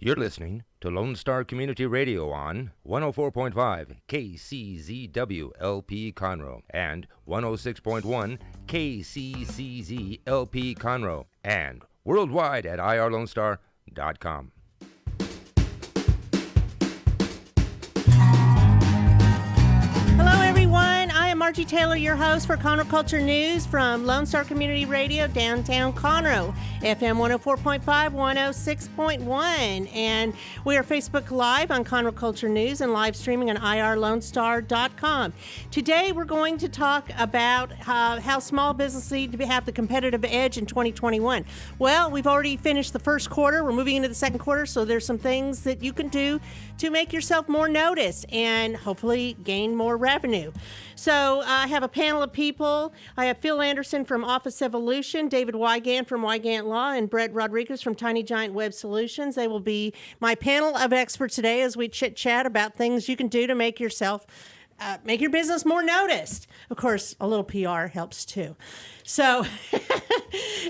You're listening to Lone Star Community Radio on 104.5 KCZW LP Conroe and 106.1 KCCZ LP Conroe and worldwide at irlonestar.com. Hello, everyone. I am Margie Taylor, your host for Conroe Culture News from Lone Star Community Radio, downtown Conroe, FM 104.5, 106.1. And we are Facebook Live on Conroe Culture News and live streaming on irlonestar.com. Today, we're going to talk about how small businesses need to have the competitive edge in 2021. Well, we've already finished the first quarter. We're moving into the second quarter, so there's some things that you can do to make yourself more noticed and hopefully gain more revenue. So I have a panel of people. I have Phil Anderson from Office Evolution, David Weygandt from Weygandt Law, and Brett Rodriguez from Tiny Giant Web Solutions. They will be my panel of experts today as we chit-chat about things you can do to make yourself make your business more noticed. Of course, a little PR helps too. So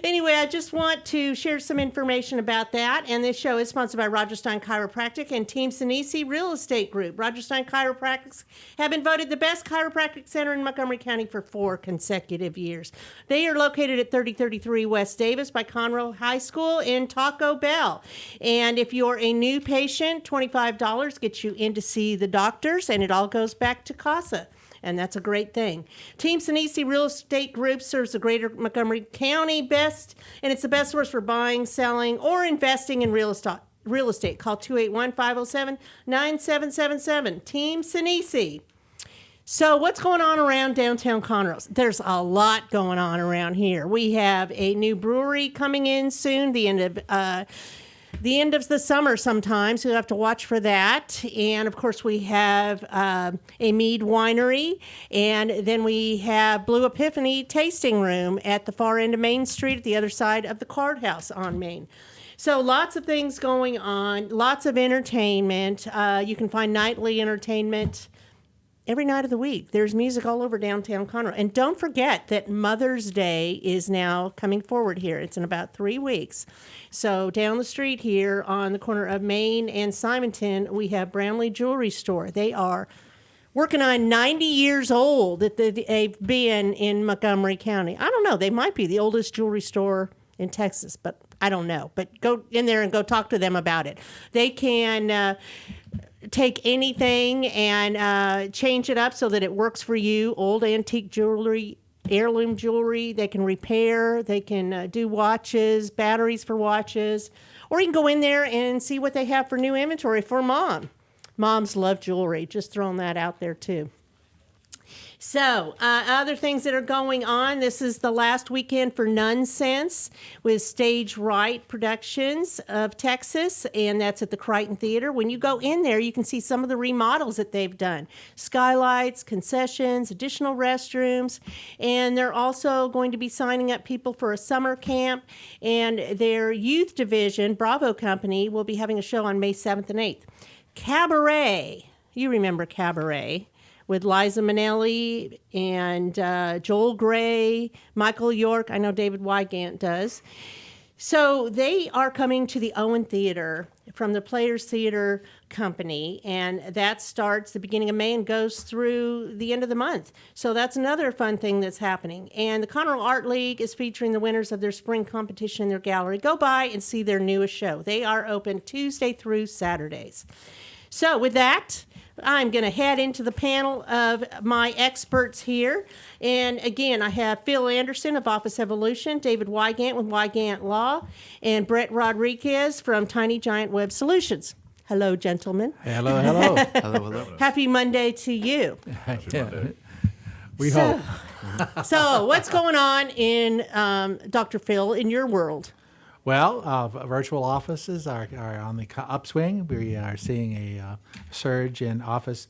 anyway, I just want to share some information about that. And this show is sponsored by Roger Stein Chiropractic and Team Sinisi Real Estate Group. Roger Stein Chiropractics have been voted the best chiropractic center in Montgomery County for 4 consecutive years. They are located at 3033 West Davis by Conroe High School in Taco Bell. And if you're a new patient, $25 gets you in to see the doctors, and it all goes back to CASA. And that's a great thing. Team Sinisi Real Estate Group serves the greater Montgomery County best, and it's the best source for buying, selling, or investing in real estate. Call 281-507-9777. Team Sinisi. So what's going on around downtown Conroe? There's a lot going on around here. We have a new brewery coming in soon, the end of the summer sometime, so you'll have to watch for that. And, of course, we have a mead winery, and then we have Blue Epiphany Tasting Room at the far end of Main Street at the other side of the courthouse on Main. So lots of things going on, lots of entertainment. You can find nightly entertainment every night of the week. There's music all over downtown Conroe. And don't forget that Mother's Day is now coming forward here. It's in about 3 weeks. So down the street here on the corner of Main and Simonton, we have Brownlee Jewelry Store. They are working on 90 years old that they've been in Montgomery County. I don't know. They might be the oldest jewelry store in Texas, but I don't know. But go in there and go talk to them about it. They can take anything and change it up so that it works for you. Old antique jewelry, heirloom jewelry. They can repair. They can do watches, batteries for watches. Or you can go in there and see what they have for new inventory for mom. Moms love jewelry. Just throwing that out there too. So, other things that are going on. This is the last weekend for Nonsense with Stage Right Productions of Texas, and that's at the Crichton Theater. When you go in there, you can see some of the remodels that they've done. Skylights, concessions, additional restrooms, and they're also going to be signing up people for a summer camp, and their youth division, Bravo Company, will be having a show on May 7th and 8th. Cabaret, you remember Cabaret, with Liza Minnelli and Joel Gray, Michael York. I know David Weygandt does. So they are coming to the Owen Theater from the Players Theater Company, and that starts the beginning of May and goes through the end of the month. So that's another fun thing that's happening. And the Conroe Art League is featuring the winners of their spring competition in their gallery. Go by and see their newest show. They are open Tuesday through Saturdays. So with that, I'm going to head into the panel of my experts here. And again, I have Phil Anderson of Office Evolution, David Weygandt with Weygandt Law, and Brett Rodriguez from Tiny Giant Web Solutions. Hello, gentlemen. Hello, hello. hello. Happy Monday to you. Happy Monday. We hope. So what's going on in, Dr. Phil, in your world? Well, virtual offices are on the upswing. We are seeing a surge in office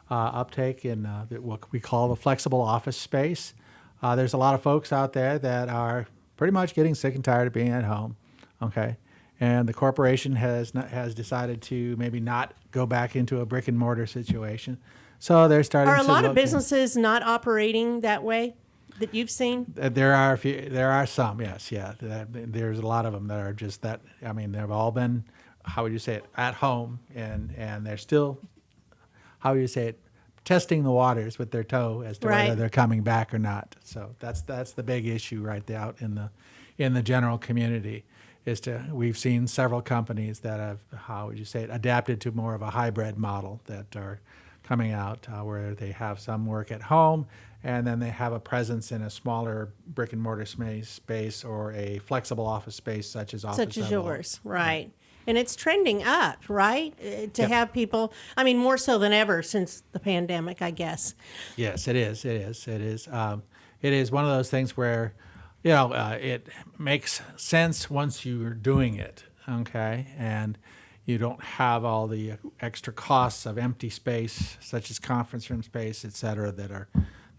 uptake in what we call the flexible office space. There's a lot of folks out there that are pretty much getting sick and tired of being at home, okay? And the corporation has decided to maybe not go back into a brick and mortar situation. So they're starting to Are a lot of businesses not operating that way? That you've seen? There are a few, there are some, yes, yeah. There's a lot of them that are just that. I mean, they've all been how would you say it, at home, and they're still, how would you say it, testing the waters with their toe as to Right. whether they're coming back or not. So that's the big issue right there out in the general community. We've seen several companies that have, how would you say it, adapted to more of a hybrid model that are coming out where they have some work at home and then they have a presence in a smaller brick and mortar space or a flexible office space such as Such as yours, right? And it's trending up, right? To have people, I mean, more so than ever since the pandemic, I guess. Yes, it is. It is. It is. It is one of those things where, it makes sense once you're doing it, okay, and you don't have all the extra costs of empty space, such as conference room space, et cetera,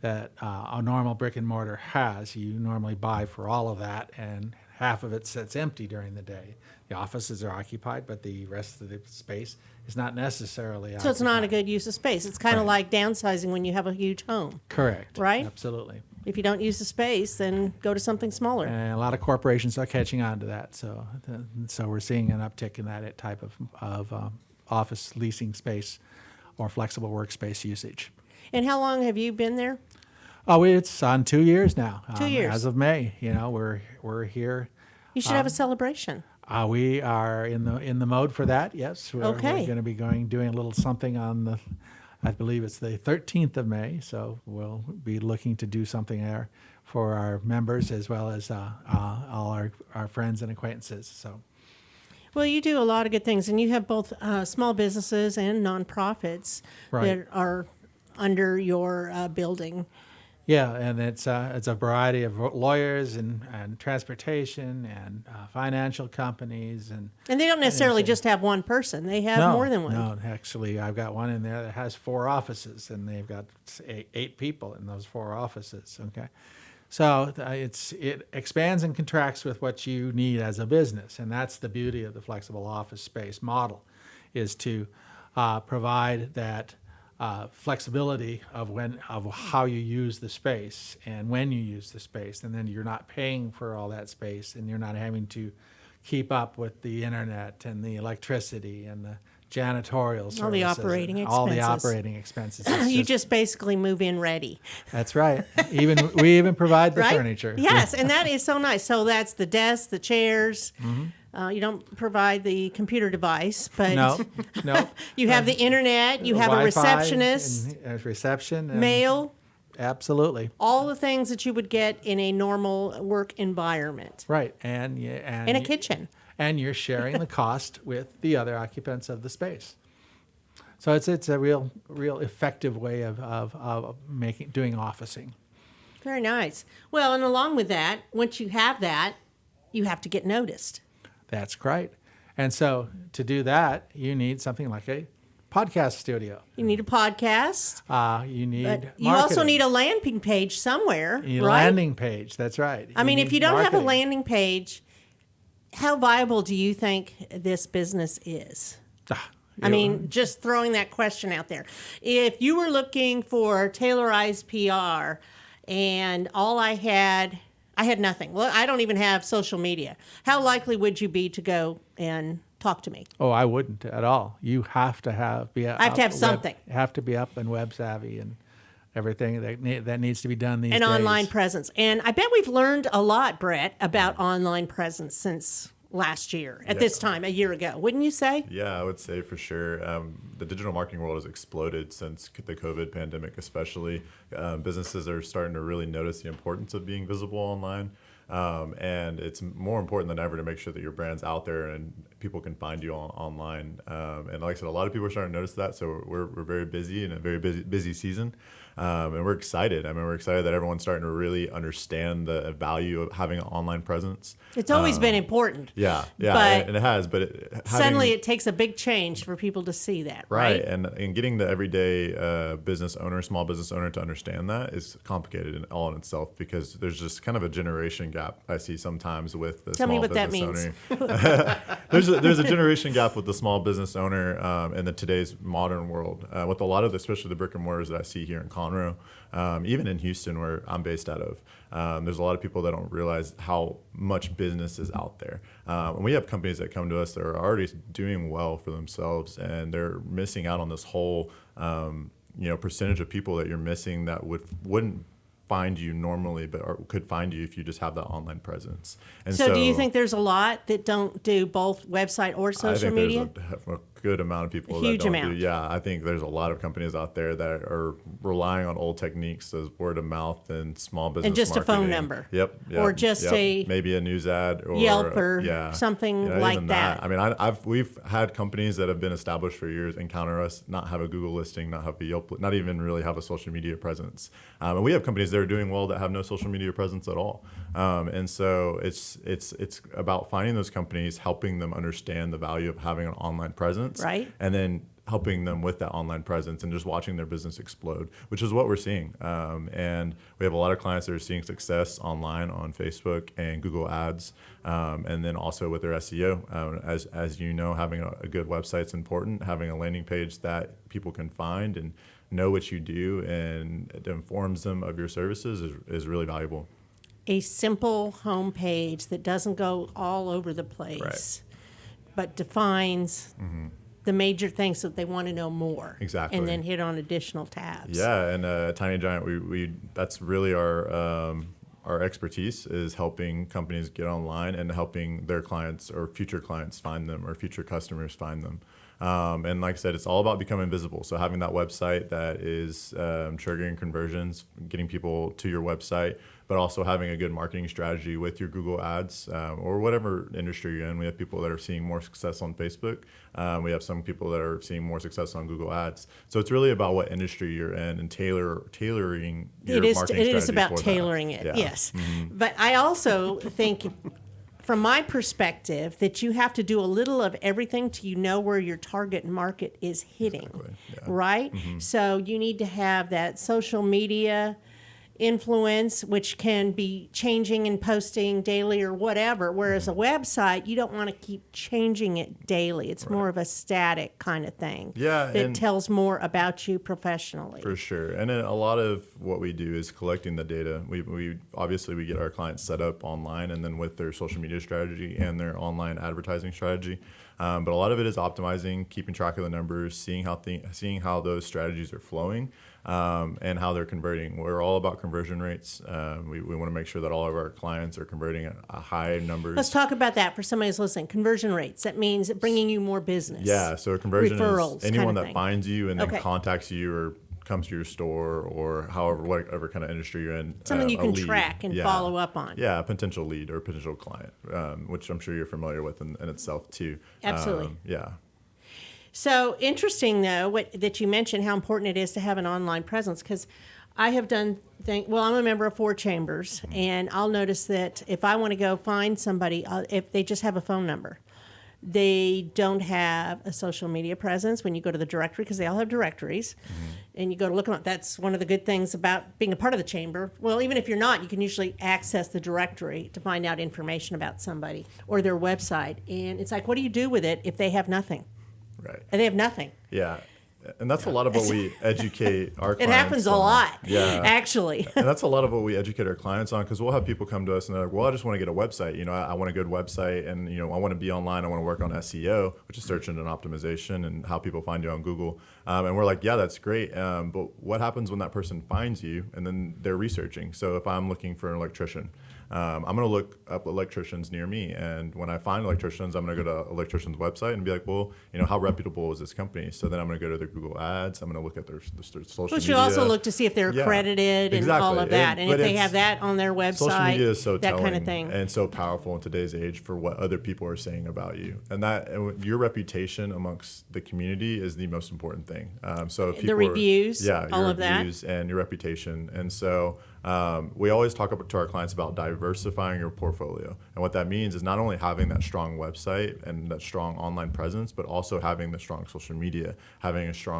that a normal brick and mortar has. You normally buy for all of that, and half of it sits empty during the day. The offices are occupied, but the rest of the space is not necessarily occupied. So it's not a good use of space. It's kind of Right. like downsizing when you have a huge home. Correct. Right? Absolutely. If you don't use the space, then go to something smaller. And a lot of corporations are catching on to that. So we're seeing an uptick in that type of office leasing space or flexible workspace usage. And how long have you been there? Oh, it's on 2 years now. 2 years. As of May, we're here. You should have a celebration. We are in the mode for that. Yes, we're Okay. going to be doing a little something on I believe it's the 13th of May. So we'll be looking to do something there for our members as well as all our friends and acquaintances. So. Well, you do a lot of good things, and you have both small businesses and nonprofits Right. that are under your building. Yeah, and it's a variety of lawyers and transportation and financial companies and And they don't necessarily just have one person. They have more than one. No, actually, I've got one in there that has 4 offices, and they've got 8 people in those 4 offices. Okay, so it expands and contracts with what you need as a business, and that's the beauty of the flexible office space model, is to provide that. Flexibility of how you use the space and when you use the space, and then you're not paying for all that space, and you're not having to keep up with the internet and the electricity and the janitorial services, All the operating and all the expenses. operating expenses. It's You just basically move in ready. that's right. We even provide the Right? furniture. Yes, and that is so nice. So that's the desks, the chairs. Mm-hmm. You don't provide the computer device, but No. you have the internet, you have a Wi-Fi receptionist, and reception, and mail, absolutely all the things that you would get in a normal work environment, right, and in a kitchen. and you're sharing the cost with the other occupants of the space. So it's a real effective way of doing officing. Very nice. Well, and along with that, once you have that, you have to get noticed. That's great. And so to do that, you need something like a podcast studio. You need a podcast. You need But you also need a landing page somewhere, You need a right? landing page. That's right. I mean, if need you don't have a marketing. landing page, how viable do you think this business is? I mean, just throwing that question out there. If you were looking for tailorized PR and all I had nothing. Well, I don't even have social media. How likely would you be to go and talk to me? Oh, I wouldn't at all. You have to be. I have to have something. Have to be up and web savvy and everything that needs to be done these days. An online presence. And I bet we've learned a lot, Brett, about online presence since last year, at this time, a year ago. Wouldn't you say? Yeah, I would say for sure. The digital marketing world has exploded since the COVID pandemic, especially. Businesses are starting to really notice the importance of being visible online. And it's more important than ever to make sure that your brand's out there and people can find you online. And like I said, a lot of people are starting to notice that. So we're very busy in a very busy season. And we're excited. I mean, we're excited that everyone's starting to really understand the value of having an online presence. It's always been important. Yeah, But and it has. But suddenly it takes a big change for people to see that, right? And getting the everyday business owner, small business owner to understand that is complicated all in itself, because there's just kind of a generation gap I see sometimes with the Tell me small what that business means. owner. there's a generation gap with the small business owner in today's modern world. With a lot of, especially the brick and mortars that I see here in Conroe, even in Houston, where I'm based out of, there's a lot of people that don't realize how much business is out there. And we have companies that come to us that are already doing well for themselves, and they're missing out on this whole percentage of people that you're missing that wouldn't find you normally, but could find you if you just have that online presence. And so do you think there's a lot that don't do both website or social media? There's a good amount of people Huge that don't amount. do. Yeah, I think there's a lot of companies out there that are relying on old techniques as word of mouth and small business And just marketing. a phone number. Yep. Or just maybe a news ad or Yelp or something like even that. I mean, we've had companies that have been established for years encounter us, not have a Google listing, not have a Yelp, not even really have a social media presence. And we have companies that are doing well that have no social media presence at all. And so it's about finding those companies, helping them understand the value of having an online presence, right? And then helping them with that online presence and just watching their business explode, which is what we're seeing. And we have a lot of clients that are seeing success online on Facebook and Google Ads, and then also with their SEO. As you know, having a good website is important. Having a landing page that people can find and know what you do and it informs them of your services is really valuable. A simple homepage that doesn't go all over the place, right, but defines the major things that they want to know more. Exactly. And then hit on additional tabs. Yeah, and Tiny Giant, we that's really our expertise is helping companies get online and helping their clients or future clients find them or future customers find them. And like I said, it's all about becoming visible. So having that website that is triggering conversions, getting people to your website, but also having a good marketing strategy with your Google Ads or whatever industry you're in. We have people that are seeing more success on Facebook. We have some people that are seeing more success on Google Ads. So it's really about what industry you're in and tailoring your marketing strategy. It is about for tailoring that. it, Yeah. yes. But I also think, from my perspective, that you have to do a little of everything till you know where your target market is hitting, Exactly. Yeah. right? So you need to have that social media influence, which can be changing and posting daily or whatever, whereas a website, you don't want to keep changing it daily. It's more of a static kind of thing. Yeah, that and tells more about you professionally. For sure. And then a lot of what we do is collecting the data. We obviously we get our clients set up online and then with their social media strategy and their online advertising strategy. But a lot of it is optimizing, keeping track of the numbers, seeing how those strategies are flowing, and how they're converting. We're all about conversion rates. We want to make sure that all of our clients are converting at a high numbers. Let's talk about that for somebody who's listening. Conversion rates. That means bringing you more business. Yeah, so a conversion Referrals, is anyone kind of that thing. finds you and then Okay. contacts you or comes to your store or whatever kind of industry you're in. Something you a can lead. track and follow up on. Yeah, a potential lead or a potential client, which I'm sure you're familiar with in itself too. Absolutely. Yeah. So interesting, though, that you mentioned how important it is to have an online presence, because I have done I'm a member of 4 chambers, and I'll notice that if I want to go find somebody, if they just have a phone number, they don't have a social media presence when you go to the directory, because they all have directories, and you go to look them up. That's one of the good things about being a part of the chamber. Well, even if you're not, you can usually access the directory to find out information about somebody or their website. And it's like, what do you do with it if they have nothing? Right. And they have nothing. Yeah. And that's a lot of what we educate our clients It happens a on. lot, Yeah. actually. And that's a lot of what we educate our clients on, because we'll have people come to us and they're like, well, I just want to get a website. I want a good website, and I want to be online. I want to work on SEO, which is search engine optimization and how people find you on Google. And we're like, yeah, that's great. But what happens when that person finds you and then they're researching? So if I'm looking for an electrician, I'm going to look up electricians near me. And when I find electricians, I'm going to go to an electrician's website and be like, well, how reputable is this company? So then I'm going to go to their Google Ads. I'm going to look at their social But media. you also look to see if they're accredited and exactly. all of that. And if but they have that on their website, social media is so that telling kind of thing. and so powerful in today's age for what other people are saying about you. And your reputation amongst the community is the most important thing. So if people reviews, all all your of that. reviews and your reputation. And so we always talk to our clients about diversifying your portfolio. And what that means is not only having that strong website and that strong online presence, but also having the strong social media, having a strong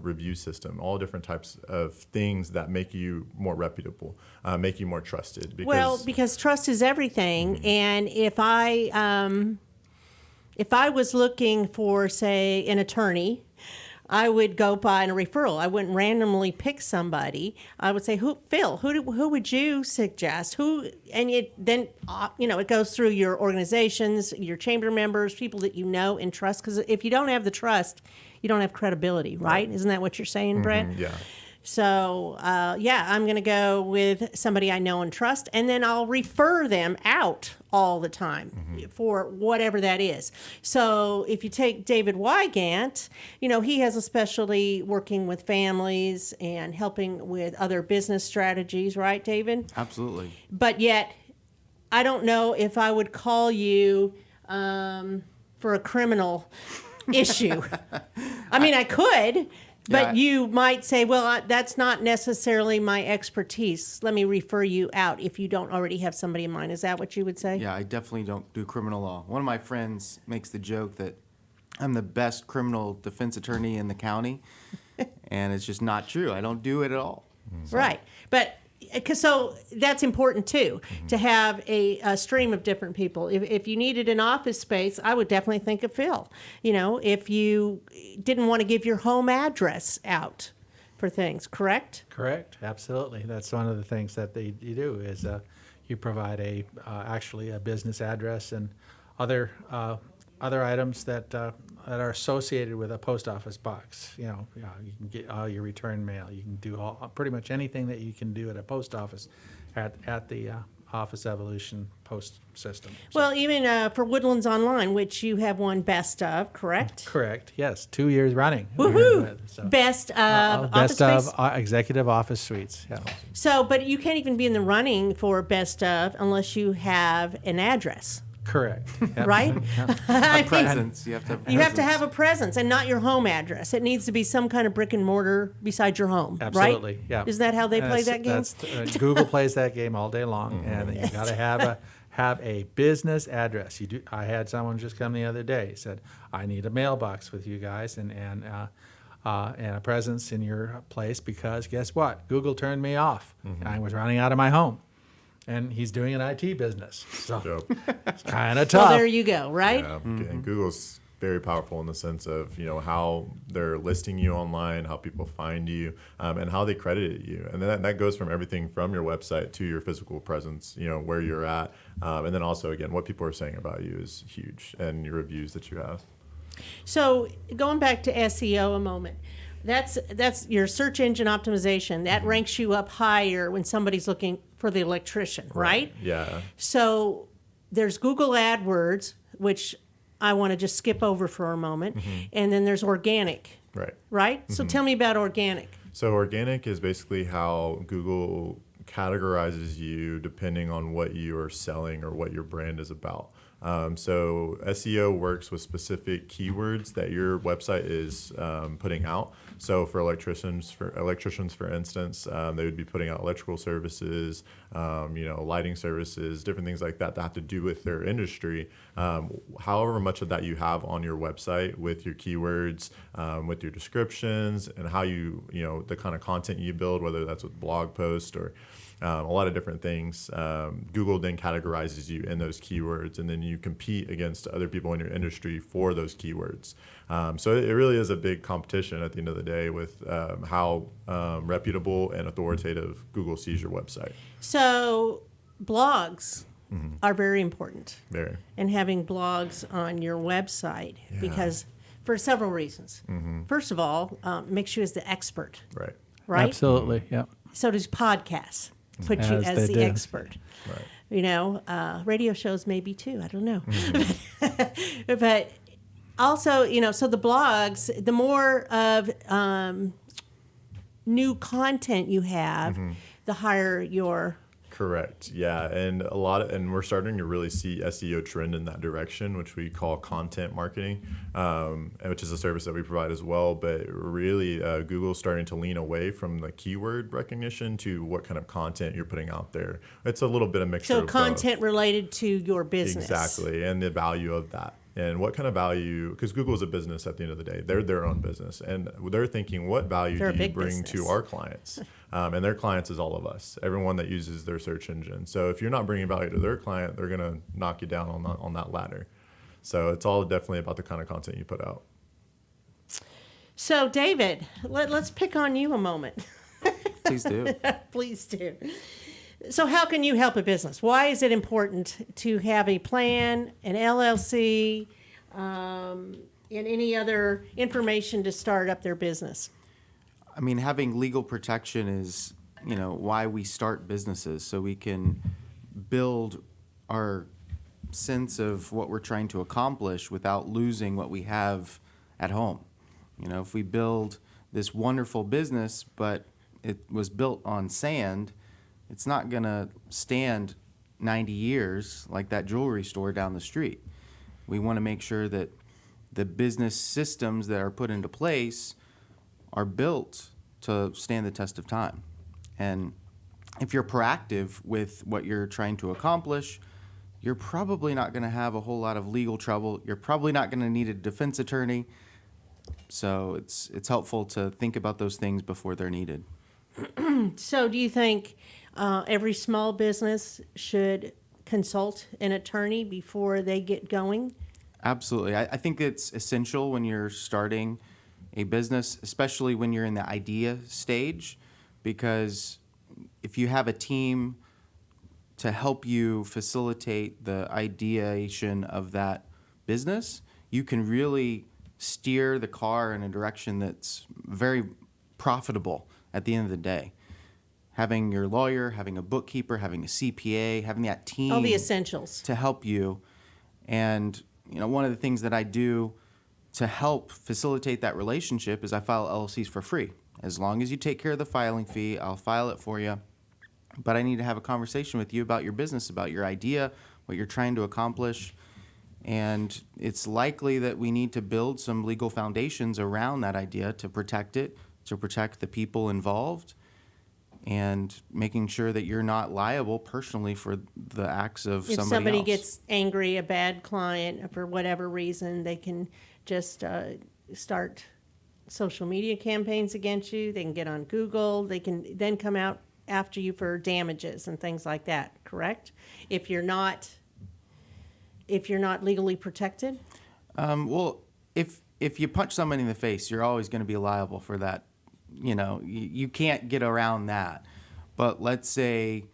review system, all different types of things that make you more reputable, make you more trusted. Because trust is everything. And if I If I was looking for, say, an attorney, I would go by a referral. I wouldn't randomly pick somebody. I would say, Phil, who would you suggest? And then it goes through your organizations, your chamber members, people that you know and trust. Because if you don't have the trust, you don't have credibility, right? Isn't that what you're saying, Brett? Yeah. So, I'm going to go with somebody I know and trust, and then I'll refer them out all the time for whatever that is. So if you take David Weygandt, he has a specialty working with families and helping with other business strategies, right, David? Absolutely. But yet, I don't know if I would call you for a criminal issue. I mean, I could. But you might say, well, that's not necessarily my expertise. Let me refer you out if you don't already have somebody in mind. Is that what you would say? Yeah, I definitely don't do criminal law. One of my friends makes the joke that I'm the best criminal defense attorney in the county, and it's just not true. I don't do it at all. So. Right. But so that's important, too, to have a stream of different people. If you needed an office space, I would definitely think of Phil. If you didn't want to give your home address out for things, correct? Correct. Absolutely. That's one of the things that you do is you provide actually a business address and other items that are associated with a post office box. You can get all your return mail. You can do pretty much anything that you can do at a post office at the Office Evolution post system. Well, even for Woodlands Online, which you have one best of, correct? Correct. Yes, 2 years running. Woohoo! Best of office best space? of executive office suites. Yeah. So, but you can't even be in the running for best of unless you have an address. Correct. Yep. Right? A presence. You have to have You have to have a presence and not your home address. It needs to be some kind of brick and mortar beside your home, Absolutely, right? yeah. Isn't that how they play that game? Google plays that game all day long, and you got to have a business address. I had someone just come the other day, said, I need a mailbox with you guys and a presence in your place because guess what? Google turned me off. I was running out of my home. And he's doing an IT business, so it's kind of tough. Well, there you go, right? Yeah, and Google's very powerful in the sense of how they're listing you online, how people find you, and how they credit you. And then that goes from everything from your website to your physical presence, where you're at, and then also again what people are saying about you is huge, and your reviews that you have. So going back to SEO a moment. That's your search engine optimization. That ranks you up higher when somebody's looking for the electrician, right? Yeah. So there's Google AdWords, which I want to just skip over for a moment, and then there's organic. Right? So tell me about organic. So organic is basically how Google categorizes you depending on what you are selling or what your brand is about. So SEO works with specific keywords that your website is putting out. So for electricians, for instance, they would be putting out electrical services, lighting services, different things like that have to do with their industry. However much of that you have on your website with your keywords, with your descriptions, and how the kind of content you build, whether that's with blog posts or a lot of different things. Google then categorizes you in those keywords, and then you compete against other people in your industry for those keywords. So it really is a big competition at the end of the day with how reputable and authoritative Google sees your website. So blogs are very important. Very. And having blogs on your website because for several reasons. First of all, makes you as the expert. Right? Absolutely, yeah. So does podcasts. Put you as the expert. Right. Radio shows maybe too. I don't know. But also, so the blogs, the more of new content you have, the higher your... Correct. Yeah, and we're starting to really see SEO trend in that direction, which we call content marketing, which is a service that we provide as well. But really, Google's starting to lean away from the keyword recognition to what kind of content you're putting out there. It's a little bit of mixture. So of content both. Related to your business. Exactly, and the value of that. And what kind of value, because Google is a business at the end of the day. They're their own business. And they're thinking, what value do you bring to our clients? And their clients is all of us, everyone that uses their search engine. So if you're not bringing value to their client, they're going to knock you down on that ladder. So it's all definitely about the kind of content you put out. So, David, let's pick on you a moment. Please do. Please do. So how can you help a business? Why is it important to have a plan, an LLC, and any other information to start up their business? I mean, having legal protection is, why we start businesses, so we can build our sense of what we're trying to accomplish without losing what we have at home. If we build this wonderful business, but it was built on sand, it's not going to stand 90 years like that jewelry store down the street. We want to make sure that the business systems that are put into place are built to stand the test of time. And if you're proactive with what you're trying to accomplish, you're probably not going to have a whole lot of legal trouble. You're probably not going to need a defense attorney. So it's helpful to think about those things before they're needed. So do you think every small business should consult an attorney before they get going? Absolutely. I think it's essential when you're starting a business, especially when you're in the idea stage, because if you have a team to help you facilitate the ideation of that business, you can really steer the car in a direction that's very profitable at the end of the day. Having your lawyer, having a bookkeeper, having a CPA, having that team. All the essentials. To help you. And, one of the things that I do to help facilitate that relationship is I file LLCs for free. As long as you take care of the filing fee, I'll file it for you. But I need to have a conversation with you about your business, about your idea, what you're trying to accomplish. And it's likely that we need to build some legal foundations around that idea to protect it, to protect the people involved, and making sure that you're not liable personally for the acts of somebody else. If somebody gets angry, a bad client, for whatever reason, they can just start social media campaigns against you. They can get on Google. They can then come out after you for damages and things like that, correct? If you're not legally protected? Well, if you punch somebody in the face, you're always going to be liable for that. You can't get around that. But let's say,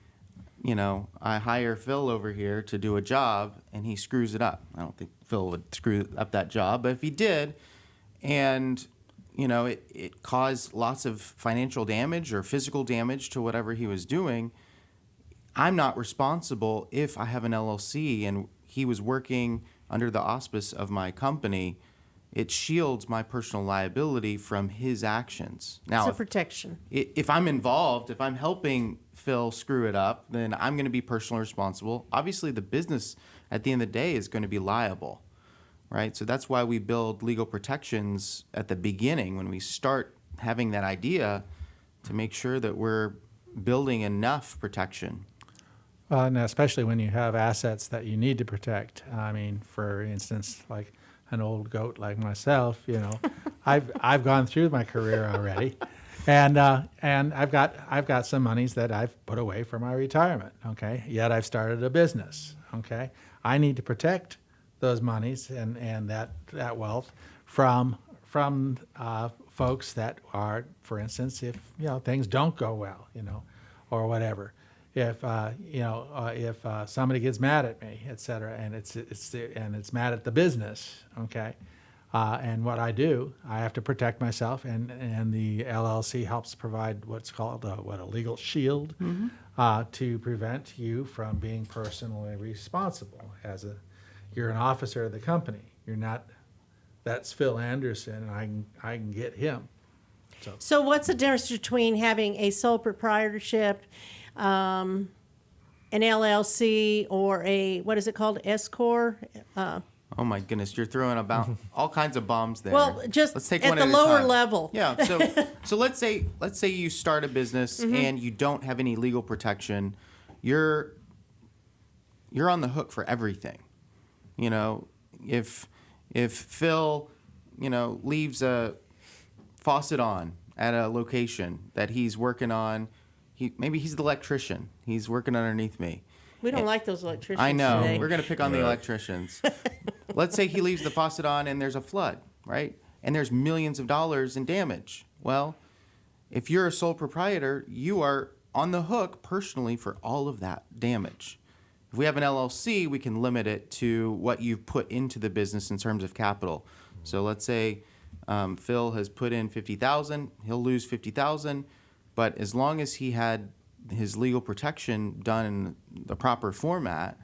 I hire Phil over here to do a job and he screws it up. I don't think Phil would screw up that job, but if he did, and it caused lots of financial damage or physical damage to whatever he was doing, I'm not responsible if I have an LLC and he was working under the auspice of my company. It shields my personal liability from his actions. Now, It's a protection. If I'm involved, if I'm helping Phil screw it up, then I'm going to be personally responsible. Obviously, the business at the end of the day is going to be liable, right? So that's why we build legal protections at the beginning when we start having that idea, to make sure that we're building enough protection. And especially when you have assets that you need to protect. I mean, for instance, like an old goat like myself, I've gone through my career already, and I've got some monies that I've put away for my retirement. Okay, yet I've started a business. Okay, I need to protect those monies and that wealth from folks that are, for instance, if things don't go well, or whatever. If somebody gets mad at me, et cetera, and it's mad at the business, okay, and what I do, I have to protect myself, and the LLC helps provide what's called a legal shield, to prevent you from being personally responsible. You're an officer of the company. You're not. That's Phil Anderson, and I can get him. So what's the difference between having a sole proprietorship, an LLC, or what is it called, S-Corp? Oh my goodness, you're throwing about all kinds of bombs there. Well, just let's take at one the a lower time. level. Yeah. So let's say you start a business and you don't have any legal protection. You're on the hook for everything. If Phil, leaves a faucet on at a location that he's working on, maybe he's the electrician. He's working underneath me. We don't like those electricians I know. today. We're going to pick on the electricians. let's say he leaves the faucet on and there's a flood, right? And there's millions of dollars in damage. Well, if you're a sole proprietor, you are on the hook personally for all of that damage. If we have an LLC, we can limit it to what you've put into the business in terms of capital. So let's say Phil has put in $50,000, he'll lose $50,000, but as long as he had his legal protection done in the proper format,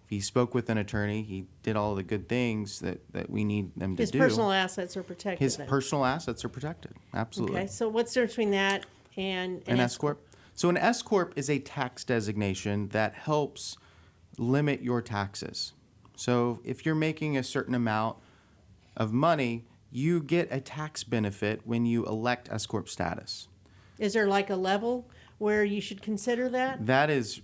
if he spoke with an attorney, he did all the good things that we need them to His do. personal assets are protected. His then. personal assets are protected. Absolutely. Okay, so what's the difference between that and An S corp. So an S corp is a tax designation that helps limit your taxes. So if you're making a certain amount of money, you get a tax benefit when you elect S corp status. Is there like a level where you should consider that? That is,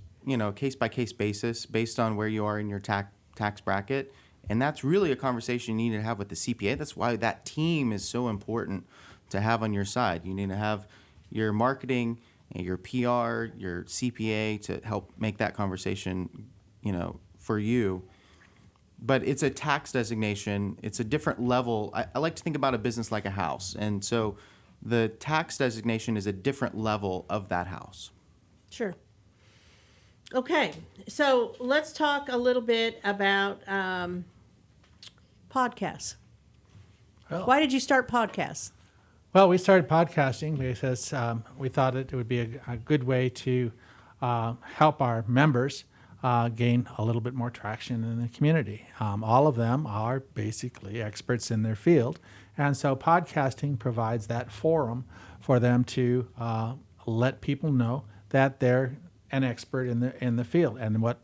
case by case basis based on where you are in your tax bracket. And that's really a conversation you need to have with the CPA. That's why that team is so important to have on your side. You need to have your marketing and your PR, your CPA to help make that conversation, for you. But it's a tax designation. It's a different level. I like to think about a business like a house. And so the tax designation is a different level of that house. Sure. Okay, so let's talk a little bit about podcasts. Well, Why did you start podcasts? Well, we started podcasting because we thought it would be a good way to help our members gain a little bit more traction in the community. All of them are basically experts in their field, and so podcasting provides that forum for them to let people know that they're an expert in the field and what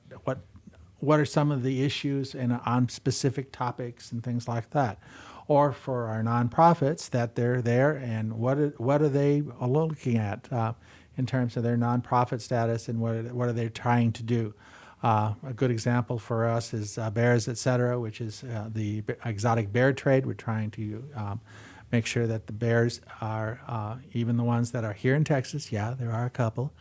are some of the issues on specific topics and things like that. Or for our nonprofits, that they're there and what are they looking at in terms of their nonprofit status and what are they trying to do. A good example for us is Bears Etc., which is the exotic bear trade. We're trying to make sure that the bears are even the ones that are here in Texas. Yeah, there are a couple.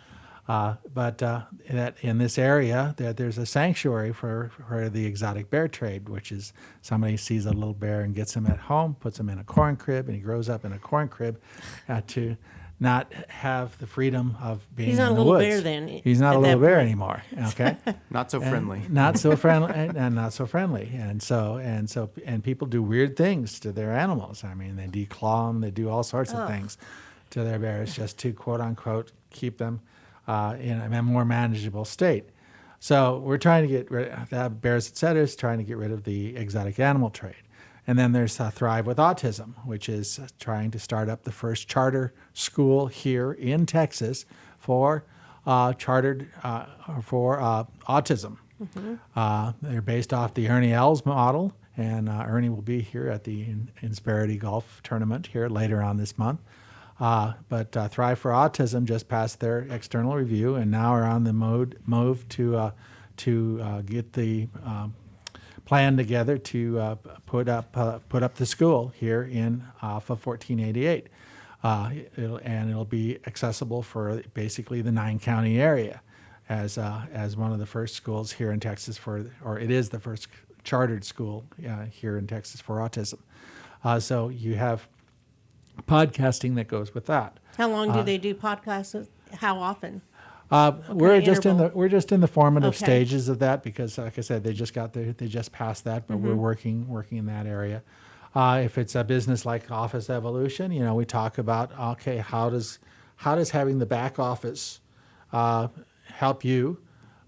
But that in this area, there's a sanctuary for the exotic bear trade, which is somebody sees a little bear and gets him at home, puts him in a corn crib, and he grows up in a corn crib to not have the freedom of being in the woods. He's not a little bear then. He's not a little bear anymore. Okay. Not so friendly. Not so friendly, and not so friendly, and people do weird things to their animals. I mean, they declaw them, they do all sorts of things to their bears just to quote unquote keep them in a more manageable state. So we're trying to get rid of that. Bears Etc. is trying to get rid of the exotic animal trade. And then there's Thrive with Autism, which is trying to start up the first charter school here in Texas for autism. Mm-hmm. They're based off the Ernie Els model, and Ernie will be here at the Insperity Golf Tournament here later on this month. But Thrive for Autism just passed their external review, and now are on the move to get the plan together to put up the school here in off of 1488. It'll be accessible for basically the 9-county area as one of the first schools here in Texas or it is the first chartered school here in Texas for autism. So you have podcasting that goes with that. How long do they do podcasts? How often? We're just in the formative Okay. stages of that because, like I said, they just passed that, but Mm-hmm. we're working in that area. If it's a business like Office Evolution, we talk about how does having the back office help you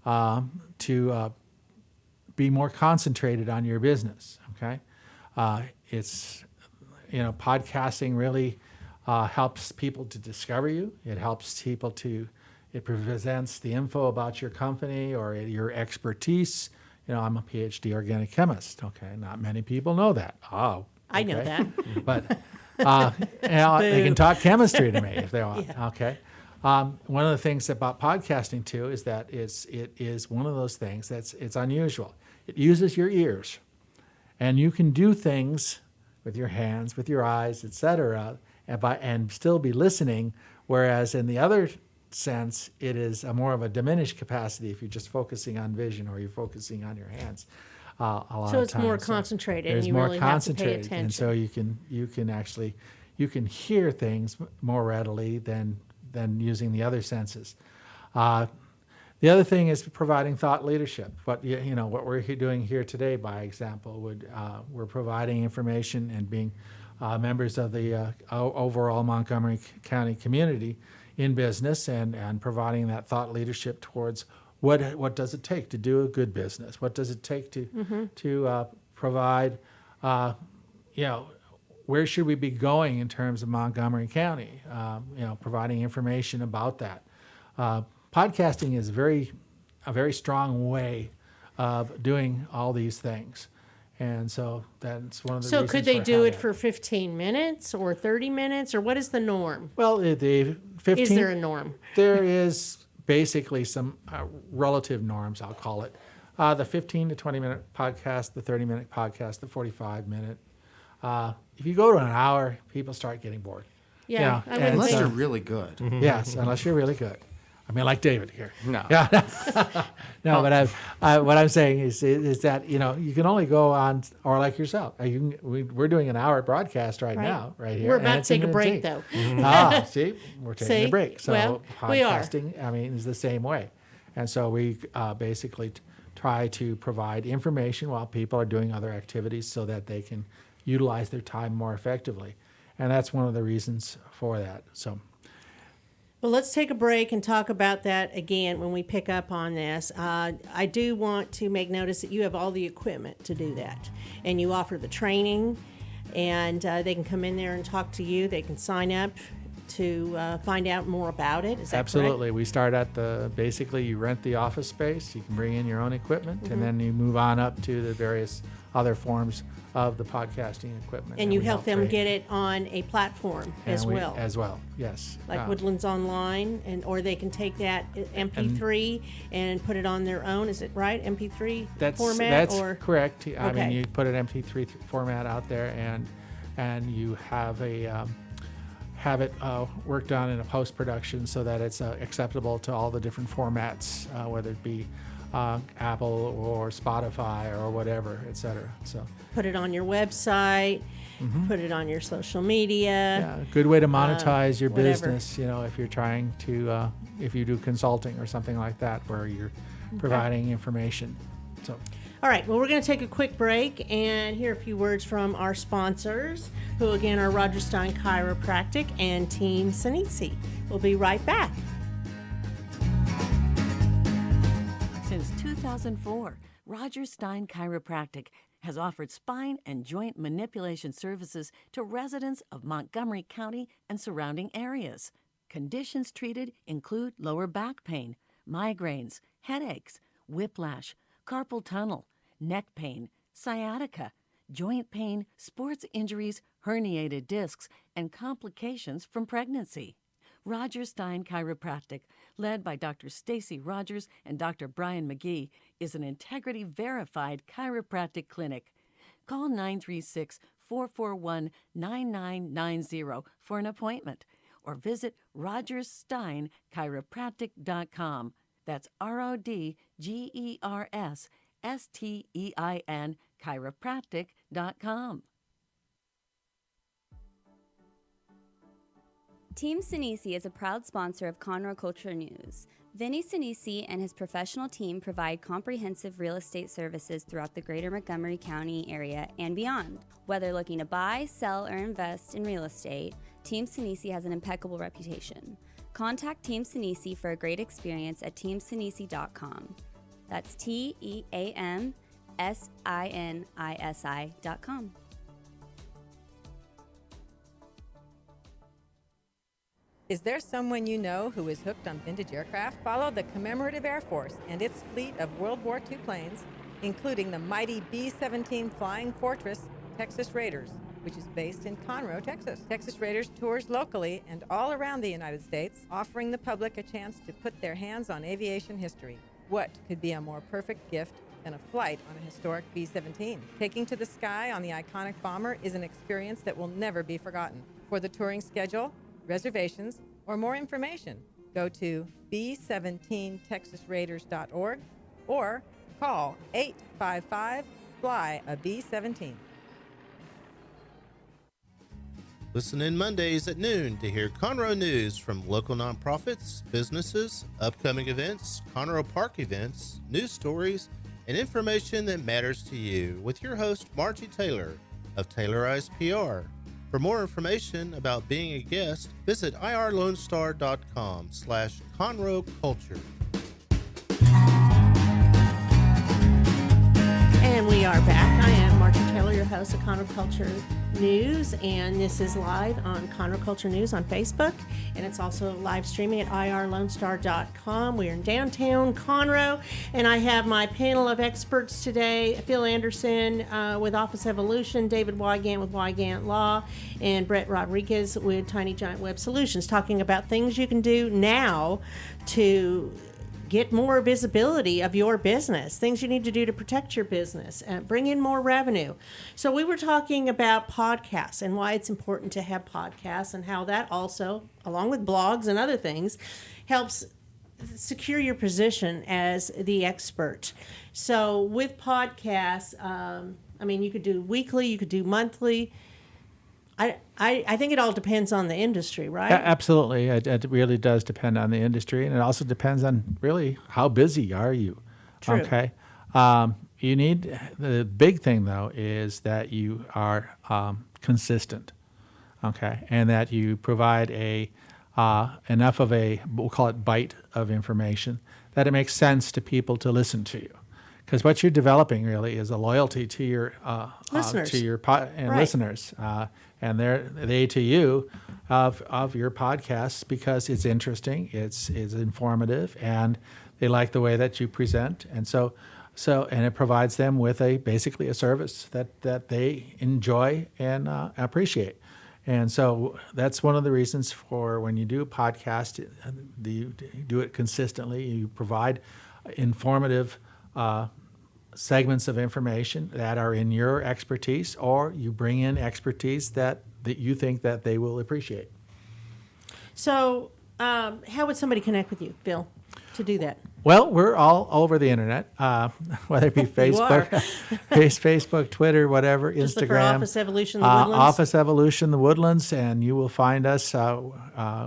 to be more concentrated on your business. Okay, it's podcasting really helps people to discover you. It helps people it presents the info about your company or your expertise. I'm a PhD organic chemist. Okay, not many people know that. Oh, I know that. but they can talk chemistry to me if they want. Yeah. Okay. One of the things about podcasting too is that it is one of those things it's unusual. It uses your ears, and you can do things with your hands, with your eyes, etc., and still be listening. Whereas in the other sense, it is more of a diminished capacity if you're just focusing on vision or you're focusing on your hands. a lot So of it's times. more concentrated, and There's you more really have to pay concentrated, and so you can actually hear things more readily than using the other senses. The other thing is providing thought leadership. What what we're doing here today, by example, we're providing information and being members of the overall Montgomery County community in business, and providing that thought leadership towards what does it take to do a good business? What does it take to provide? Where should we be going in terms of Montgomery County? Providing information about that. Podcasting is a very strong way of doing all these things. And so that's one of the So reasons could they for do it having for 15 minutes or 30 minutes, or what is the norm? Well, the 15... Is there a norm? There is basically some relative norms, I'll call it. The 15 to 20-minute podcast, the 30-minute podcast, the 45-minute. If you go to an hour, people start getting bored. Yeah, I wouldn't Unless think. you're really good. Yes, unless you're really good. I mean, like David here. No. Yeah. No, but what I'm saying is that you can only go on, or like yourself. We're doing an hour broadcast right now, right here. We're and about to it's take in a break, Untitled. though. See, we're taking See? a break. So Well, we are. podcasting, I mean, is the same way, and so we basically try to provide information while people are doing other activities, so that they can utilize their time more effectively, and that's one of the reasons for that. So. Well, let's take a break and talk about that again when we pick up on this. I do want to make notice that you have all the equipment to do that, and you offer the training, and they can come in there and talk to you. They can sign up to find out more about it. Is that Absolutely. correct? We start at basically you rent the office space, you can bring in your own equipment, and then you move on up to the various other forms of the podcasting equipment. And you we help them train. get it on a platform as well. As well, yes. Like Woodlands Online, or they can take that MP3 and put it on their own. Is it right? MP3 format? That's correct. I mean, Okay. you put an MP3 format out there, and you have it worked on in a post-production so that it's acceptable to all the different formats, whether it be Apple or Spotify or whatever, et cetera. So. Put it on your website, put it on your social media. Yeah, a good way to monetize your whatever. business, if you're trying to, if you do consulting or something like that, where you're providing information. So, All right, well, we're going to take a quick break and hear a few words from our sponsors, who again are Roger Stein Chiropractic and Team Sinisi. We'll be right back. Since 2004, Roger Stein Chiropractic has offered spine and joint manipulation services to residents of Montgomery County and surrounding areas. Conditions treated include lower back pain, migraines, headaches, whiplash, carpal tunnel, neck pain, sciatica, joint pain, sports injuries, herniated discs, and complications from pregnancy. Roger Stein Chiropractic, led by Dr. Stacy Rogers and Dr. Brian McGee, is an integrity-verified chiropractic clinic. Call 936-441-9990 for an appointment, or visit rogerssteinchiropractic.com. That's RODGERSSTEIN chiropractic.com. Team Sinisi is a proud sponsor of Conroe Culture News. Vinny Sinisi and his professional team provide comprehensive real estate services throughout the greater Montgomery County area and beyond. Whether looking to buy, sell, or invest in real estate, Team Sinisi has an impeccable reputation. Contact Team Sinisi for a great experience at teamsinisi.com. That's TEAMSINISI.com. Is there someone you know who is hooked on vintage aircraft? Follow the Commemorative Air Force and its fleet of World War II planes, including the mighty B-17 Flying Fortress Texas Raiders, which is based in Conroe, Texas. Texas Raiders tours locally and all around the United States, offering the public a chance to put their hands on aviation history. What could be a more perfect gift than a flight on a historic B-17? Taking to the sky on the iconic bomber is an experience that will never be forgotten. For the touring schedule, reservations, or more information, go to b17texasraiders.org or call Fly a B-17. Listen in Mondays at noon to hear Conroe news from local nonprofits, businesses, upcoming events, Conroe Park events, news stories, and information that matters to you with your host, Margie Taylor of Taylorized PR. For more information about being a guest, visit irlonestar.com/Conroe Culture. And we are back. I am Margie Taylor, your host of Conroe Culture News, and this is live on Conroe Culture News on Facebook, and it's also live streaming at irlonestar.com. We are in downtown Conroe, and I have my panel of experts today: Phil Anderson with Office Evolution, David Weygandt with Weygandt Law, and Brett Rodriguez with Tiny Giant Web Solutions, talking about things you can do now to get more visibility of your business, things you need to do to protect your business, and bring in more revenue. So we were talking about podcasts and why it's important to have podcasts, and how that also, along with blogs and other things, helps secure your position as the expert. So with podcasts, you could do weekly, you could do monthly. I think it all depends on the industry, right? Absolutely. It really does depend on the industry, and it also depends on really how busy are you. True. Okay. You need, the big thing though is that you are consistent. Okay, and that you provide enough of a, we'll call it bite of information, that it makes sense to people to listen to you. Because what you're developing really is a loyalty to your listeners, listeners, and they to you of your podcasts, because it's interesting, it's informative, and they like the way that you present, and so and it provides them with basically a service that they enjoy and appreciate. And so that's one of the reasons for when you do a podcast, you do it consistently. You provide informative segments of information that are in your expertise, or you bring in expertise that you think that they will appreciate. So how would somebody connect with you, Phil, to do that? Well, we're all over the internet, whether it be Facebook, Facebook, Twitter, whatever, Just Instagram. look for Office Evolution, the Woodlands. Office Evolution, the Woodlands, and you will find us.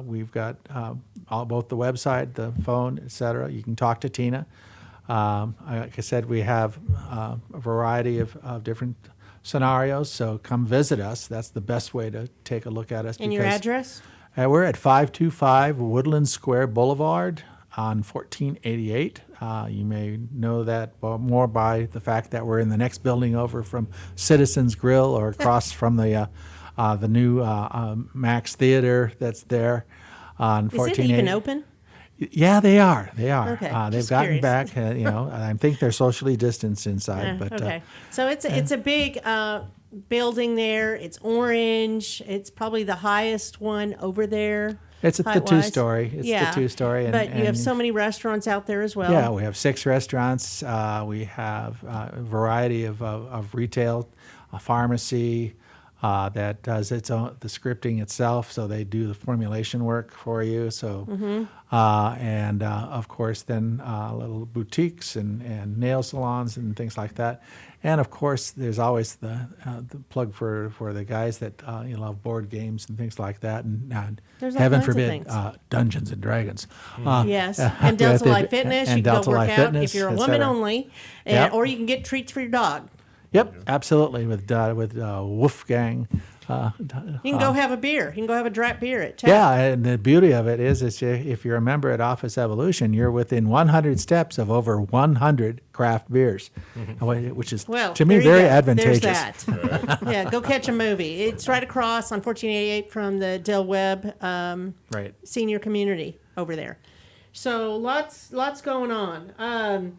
We've got both the website, the phone, etc. You can talk to Tina. Like I said, we have a variety of different scenarios, so come visit us. That's the best way to take a look at us. And your address? We're at 525 Woodland Square Boulevard on 1488. You may know that more by the fact that we're in the next building over from Citizens Grill, or across from the new Max Theater that's there on 1488. Is it even open? Yeah, they are. Okay, They've gotten back. I think they're socially distanced inside. But okay, so it's a big building there. It's orange. It's probably the highest one over there. It's the two-story. The two-story. But you have so many restaurants out there as well. Yeah, we have 6 restaurants. We have a variety of retail, a pharmacy that does the scripting itself. So they do the formulation work for you. So, and of course, then little boutiques and nail salons and things like that. And of course, there's always the plug for the guys that love board games and things like that. And heaven forbid, Dungeons and Dragons. Yes, and Delta Life Fitness. You can go work out Fitness, if you're a woman only, or you can get treats for your dog. Yep, absolutely. With Wolfgang. You can go have a beer. You can go have a draft beer at Tap. Yeah, and the beauty of it is if you're a member at Office Evolution, you're within 100 steps of over 100 craft beers, which is, to me, very advantageous. There's that. Yeah, go catch a movie. It's right across on 1488 from the Del Webb senior community over there. So lots going on.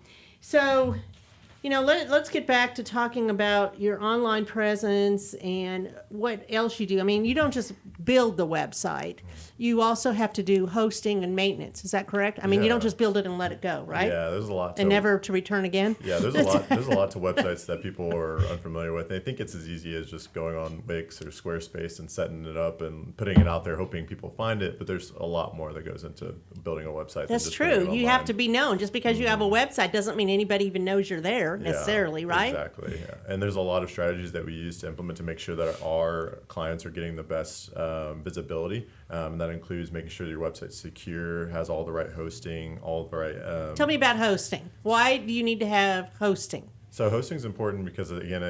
Let's get back to talking about your online presence and what else you do. I mean, you don't just build the website. You also have to do hosting and maintenance. Is that correct? I mean, you don't just build it and let it go, right? Yeah, there's a lot. And never to return again? Yeah, there's a lot. There's a lot to websites that people are unfamiliar with. They think it's as easy as just going on Wix or Squarespace and setting it up and putting it out there, hoping people find it. But there's a lot more that goes into building a website. That's true. You have to be known. Just because you have a website doesn't mean anybody even knows you're there, there necessarily, right? Exactly. Yeah. And there's a lot of strategies that we use to implement to make sure that our clients are getting the best visibility. And that includes making sure that your website's secure, has all the right hosting, all the right. Tell me about hosting. Why do you need to have hosting? So hosting is important because, again,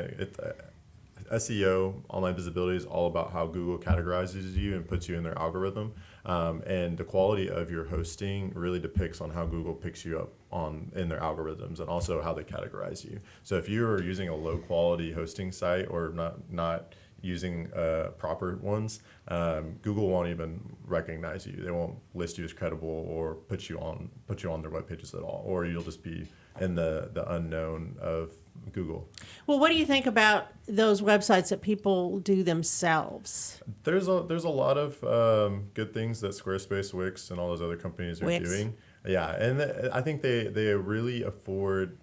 SEO, online visibility, is all about how Google categorizes you and puts you in their algorithm. And the quality of your hosting really depicts on how Google picks you up in their algorithms, and also how they categorize you. So if you're using a low quality hosting site or not using proper ones, Google won't even recognize you. They won't list you as credible or put you on their web pages at all, or you'll just be in the unknown of Google. Well, what do you think about those websites that people do themselves? There's a lot of good things that Squarespace, Wix, and all those other companies are doing. Yeah, and I think they really afford.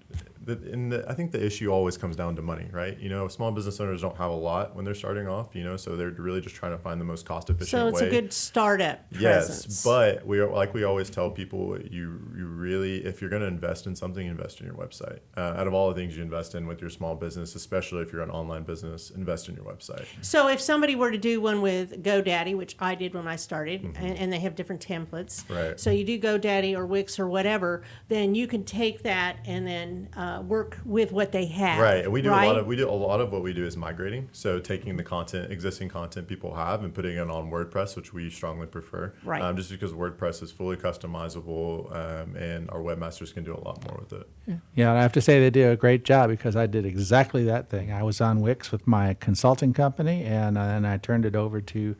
I think the issue always comes down to money, right? Small business owners don't have a lot when they're starting off, so they're really just trying to find the most cost efficient way. So it's a good startup presence. Yes, but we always tell people, you really, if you're going to invest in something, invest in your website. Out of all the things you invest in with your small business, especially if you're an online business, invest in your website. So if somebody were to do one with GoDaddy, which I did when I started, and they have different templates. Right. So you do GoDaddy or Wix or whatever, then you can take that and then work with what they have. Right, and we do a lot of what we do is migrating. So taking the existing content people have, and putting it on WordPress, which we strongly prefer. Right. Just because WordPress is fully customizable, and our webmasters can do a lot more with it. Yeah, and I have to say they do a great job, because I did exactly that thing. I was on Wix with my consulting company, and I turned it over to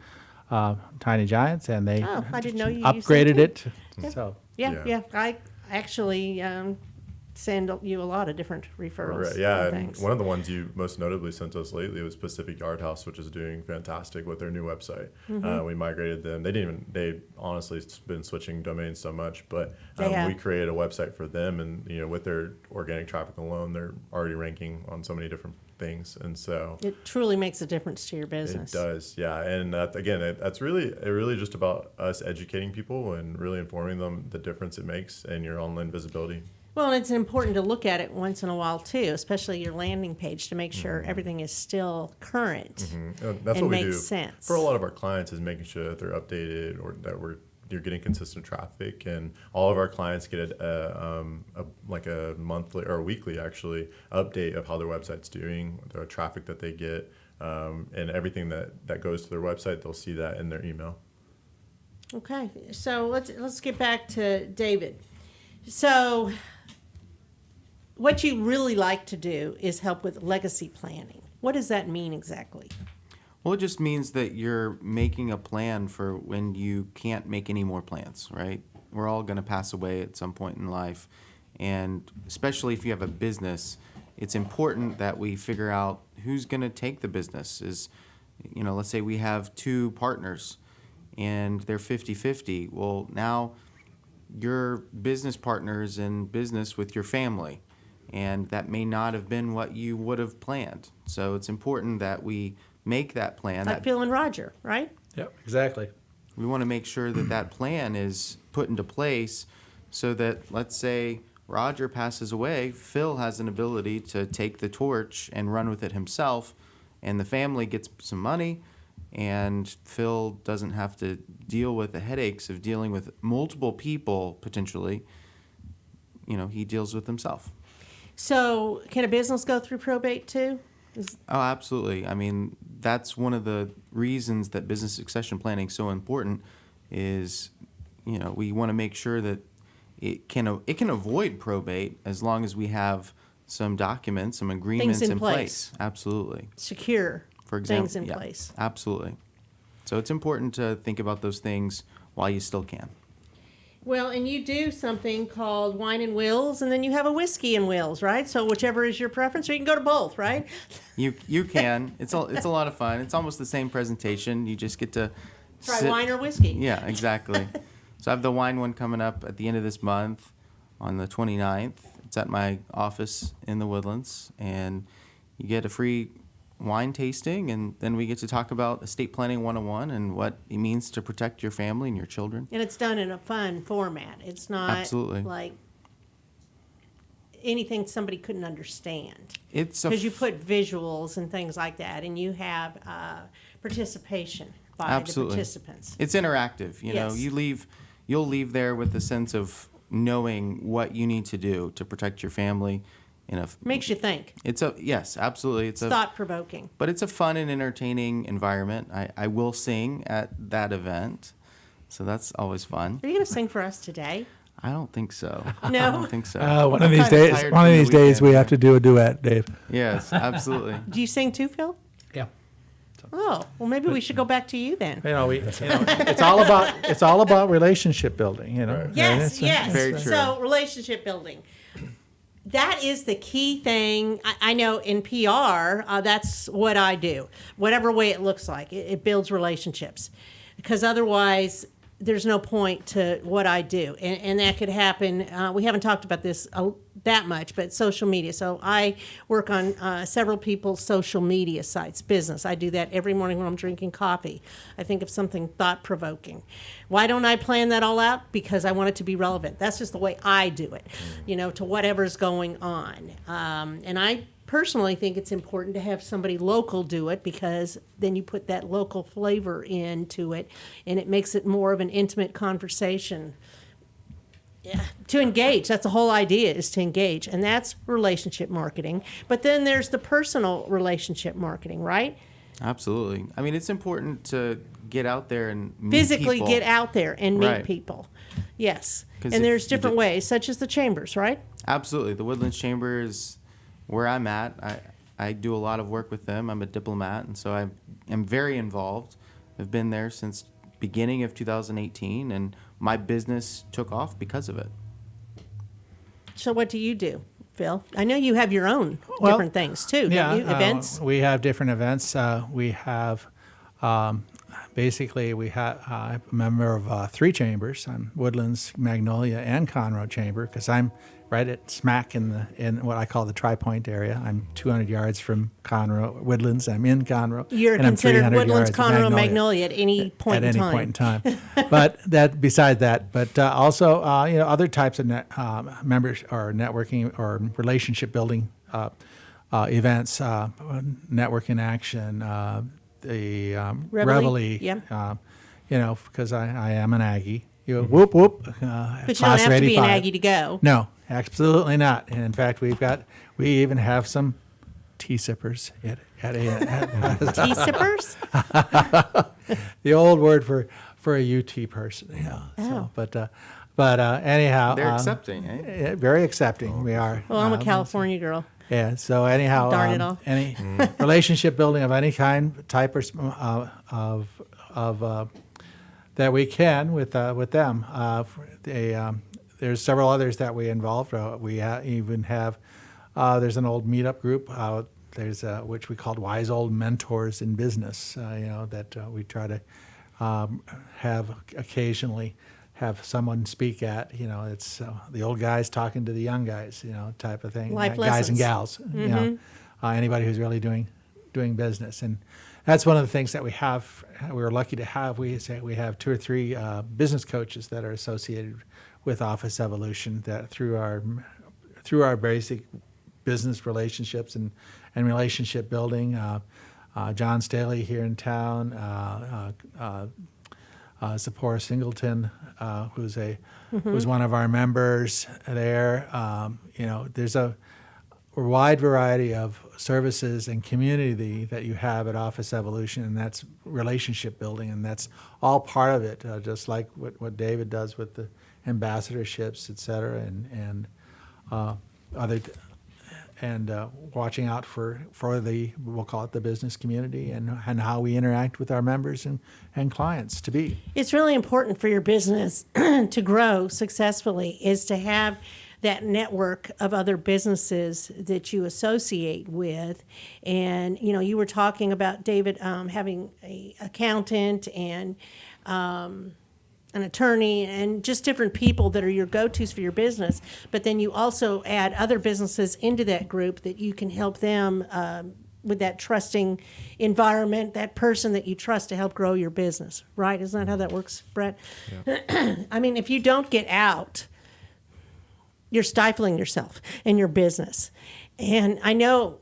Tiny Giants, and they I didn't know you upgraded used it. So Yeah. I actually send you a lot of different referrals. Right, yeah, and things. one of the ones you most notably sent us lately was Pacific Yard House, which is doing fantastic with their new website. We migrated them. They honestly been switching domains so much, but we created a website for them, and with their organic traffic alone, they're already ranking on so many different things, and so it truly makes a difference to your business. It does, yeah, and that's really just about us educating people and really informing them the difference it makes in your online visibility. Well, and it's important to look at it once in a while too, especially your landing page, to make sure everything is still current That's and what we makes do sense. for a lot of our clients, is making sure that they're updated, or that you're getting consistent traffic. And all of our clients get a monthly or weekly actually update of how their website's doing, the traffic that they get, and everything that goes to their website. They'll see that in their email. Okay, so let's get back to David. So what you really like to do is help with legacy planning. What does that mean exactly? Well, it just means that you're making a plan for when you can't make any more plans, right? We're all going to pass away at some point in life. And especially if you have a business, it's important that we figure out who's going to take the business. Let's say we have two partners and they're 50-50. Well, now your business partner's in business with your family, and that may not have been what you would have planned. So it's important that we make that plan. Like Phil and Roger, right? Yep, exactly. We want to make sure that plan is put into place so that, let's say, Roger passes away, Phil has an ability to take the torch and run with it himself, and the family gets some money, and Phil doesn't have to deal with the headaches of dealing with multiple people, potentially. He deals with himself. So can a business go through probate too? Oh, absolutely. I mean, that's one of the reasons that business succession planning is so important is, we want to make sure that it can avoid probate as long as we have some documents, some agreements Things in in place. place. Absolutely. Secure For example, things in place. Absolutely. So it's important to think about those things while you still can. Well, and you do something called wine and wills, and then you have a whiskey and wills, right? So whichever is your preference, or you can go to both, right? You can. It's a lot of fun. It's almost the same presentation. You just get to Try wine or whiskey. Yeah, exactly. So I have the wine one coming up at the end of this month on the 29th. It's at my office in the Woodlands, and you get a free wine tasting, and then we get to talk about estate planning 101 and what it means to protect your family and your children. And it's done in a fun format. It's not Absolutely. like anything somebody couldn't understand. It's Because you put visuals and things like that, and you have participation by the participants. It's interactive. You know, Yes. you'll leave there with a sense of knowing what you need to do to protect your family. Makes you think. Yes, absolutely. It's thought-provoking. But it's a fun and entertaining environment. I will sing at that event, so that's always fun. Are you going to sing for us today? I don't think so. No? I don't think so. One of I'm these kinda days, tired one of from the these days, weekend. we have to do a duet, Dave. Yes, absolutely. Do you sing too, Phil? Yeah. Oh, well, maybe we should go back to you then. It's all about relationship building. Yes, yes. Very true. So, relationship building. That is the key thing. I know in PR, that's what I do. Whatever way it looks like, it builds relationships. Because otherwise, there's no point to what I do. And that could happen. We haven't talked about this that much, but social media. So I work on several people's social media sites, business. I do that every morning when I'm drinking coffee. I think of something thought-provoking. Why don't I plan that all out? Because I want it to be relevant. That's just the way I do it, to whatever's going on. And I personally think it's important to have somebody local do it, because then you put that local flavor into it, and it makes it more of an intimate conversation. Yeah, to engage. That's the whole idea, is to engage. And that's relationship marketing. But then there's the personal relationship marketing, right? Absolutely. I mean, it's important to get out there and meet Physically people. get out there and meet Right. people. Yes. 'Cause And if there's you different do- ways, such as the chambers, right? Absolutely. The Woodlands Chamber is where I'm at. I do a lot of work with them. I'm a diplomat, and so I am very involved. I've been there since beginning of 2018, and my business took off because of it. So what do you do, Phil? I know you have your own different things too, don't you? Events? We have different events. We have, basically, I'm a member of 3 chambers. I'm Woodlands, Magnolia, and Conroe Chamber, because I'm right at smack in what I call the Tri-Point area. I'm 200 yards from Conroe, Woodlands. I'm in Conroe. You're and I'm considered 300 Woodlands, yards of Conroe, Magnolia at any point in time. At any point in time. But beside that, but also other types of members or networking or relationship building events, Network in Action, the Reveille. Yeah. Because I am an Aggie. Whoop whoop. But you don't have to be an Aggie to go. No, absolutely not. And in fact, we even have some tea sippers at Tea sippers? the old word for a UT person. Yeah. Oh. So, but anyhow, They're accepting, eh? yeah, very accepting. We are. Well, I'm a California girl. Yeah. So anyhow, Darn it all. any relationship building of any kind, type or of that we can with them. There's several others that we involved. We even have. There's an old meetup group. There's which we called Wise Old Mentors in Business. That we try to have occasionally have someone speak at. It's the old guys talking to the young guys. Type of thing. Life guys and lessons. gals. Anybody who's really doing business. And that's one of the things that we have. We're lucky to have. We have 2 or 3 business coaches that are associated with Office Evolution, that through our basic business relationships and relationship building. John Staley here in town, Zipporah Singleton, who's one of our members there. There's a wide variety of services and community that you have at Office Evolution, and that's relationship building, and that's all part of it, just like what David does with the ambassadorships, et cetera, and watching out for the, we'll call it the business community, and how we interact with our members and clients to be. It's really important for your business to grow successfully, is to have that network of other businesses that you associate with. And, you were talking about, David, having an accountant and an attorney and just different people that are your go-tos for your business. But then you also add other businesses into that group that you can help them with that trusting environment, that person that you trust to help grow your business, right? Isn't that how that works, Brett? Yeah. I mean, if you don't get out you're stifling yourself and your business. And I know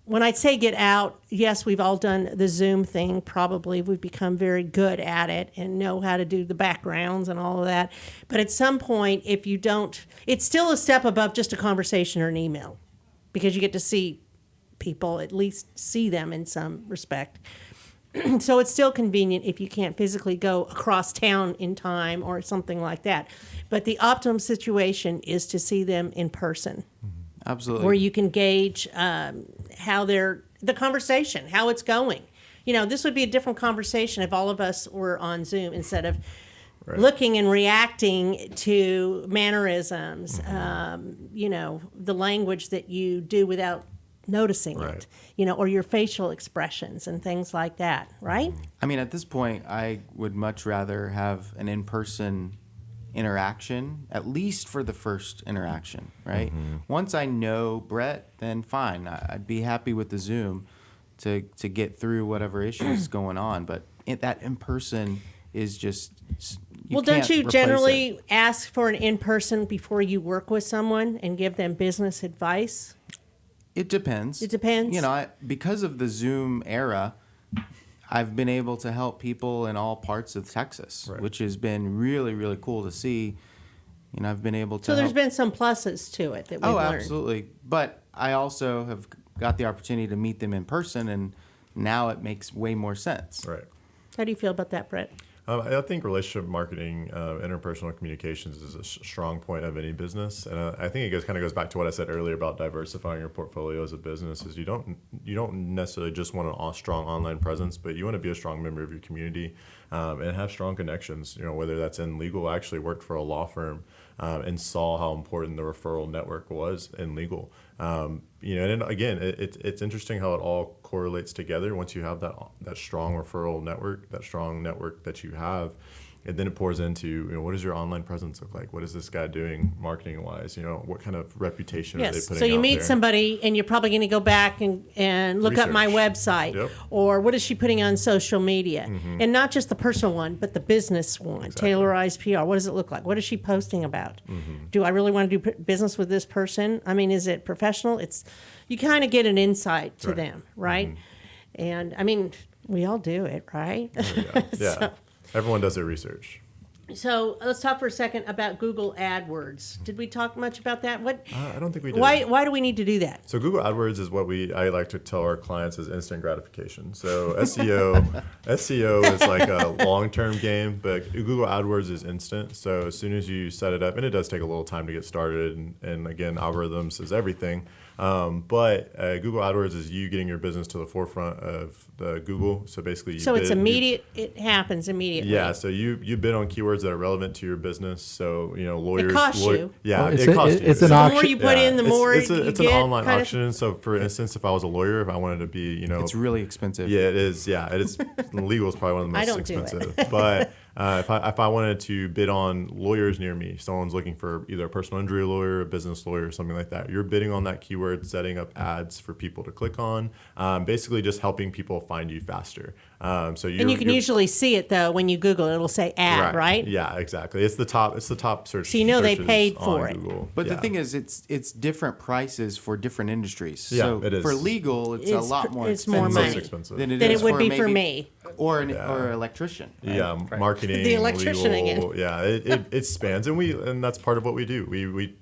when I say get out, yes, we've all done the Zoom thing. Probably we've become very good at it and know how to do the backgrounds and all of that. But at some point, if you don't, it's still a step above just a conversation or an email, because you get to see people, at least see them in some respect. So it's still convenient if you can't physically go across town in time or something like that. But the optimum situation is to see them in person. Absolutely. Where you can gauge how the conversation, how it's going. You know, this would be a different conversation if all of us were on Zoom instead of looking and reacting to mannerisms, you know, the language that you do without noticing it, you know, or your facial expressions and things like that, right? I mean, at this point, I would much rather have an in-person interaction, at least for the first interaction, right? Once I know Brett, then fine. I'd be happy with the Zoom to get through whatever issues going on. But that in-person is just, well, don't you generally ask for an in-person before you work with someone and give them business advice? It depends. It depends. You know, because of the Zoom era, I've been able to help people in all parts of Texas, which has been really, really cool to see. You know, I've been able to. So there's been some pluses to it that we've learned. Absolutely. But I also have got the opportunity to meet them in person, and now it makes way more sense. Right. How do you feel about that, Brett? I think relationship marketing, interpersonal communications is a strong point of any business, and I think it kind of goes back to what I said earlier about diversifying your portfolio as a business. Is you don't necessarily just want a strong online presence, but you want to be a strong member of your community and have strong connections. You know, whether that's in legal. I actually worked for a law firm and saw how important the referral network was in legal. You know, and again, it's interesting how it all correlates together. Once you have that strong referral network, that strong network that you have, and then it pours into, you know, what does your online presence look like? What is this guy doing marketing wise? You know, what kind of reputation are they putting out there? So you meet somebody and you're probably going to go back and look up my website, or what is she putting on social media? And not just the personal one, but the business one, Taylorized PR. What does it look like? What is she posting about? Do I really want to do business with this person? I mean, is it professional? You kind of get an insight to them, right? And I mean, we all do it, right? Yeah. Everyone does their research. So let's talk for a second about Google AdWords. Did we talk much about that? I don't think we did. Why do we need to do that? So Google AdWords is what I like to tell our clients is instant gratification. So SEO is like a long-term game, but Google AdWords is instant. So as soon as you set it up, and it does take a little time to get started, and again, algorithms is everything. But Google AdWords is you getting your business to the forefront of the Google. So basically, it's immediate. It happens immediately. Yeah. So you bid on keywords that are relevant to your business. So you know, lawyers. It costs you. Yeah, well, it costs you. It's an the auction. more you put in, the more it's you it's get. An online auction. So for instance, if I was a lawyer, if I wanted to be, you know, It's really expensive. Yeah, it is. Yeah, it is. Legal is probably one of the most expensive. But if I wanted to bid on lawyers near me, someone's looking for either a personal injury lawyer, a business lawyer, something like that. You're bidding on that keyword, setting up ads for people to click on, basically just helping people find you faster. And you can usually see it though when you Google it. It'll say ad, right? Yeah, exactly. It's the top search. So you know they paid for it. Google. But the thing is, it's different prices for different industries. Yeah, so it is. For legal, it's a lot more it's expensive, more money expensive than it would be for me. Or an electrician. Right? Yeah, marketing, The electrician legal, again. Yeah, it spans, and that's part of what we do. We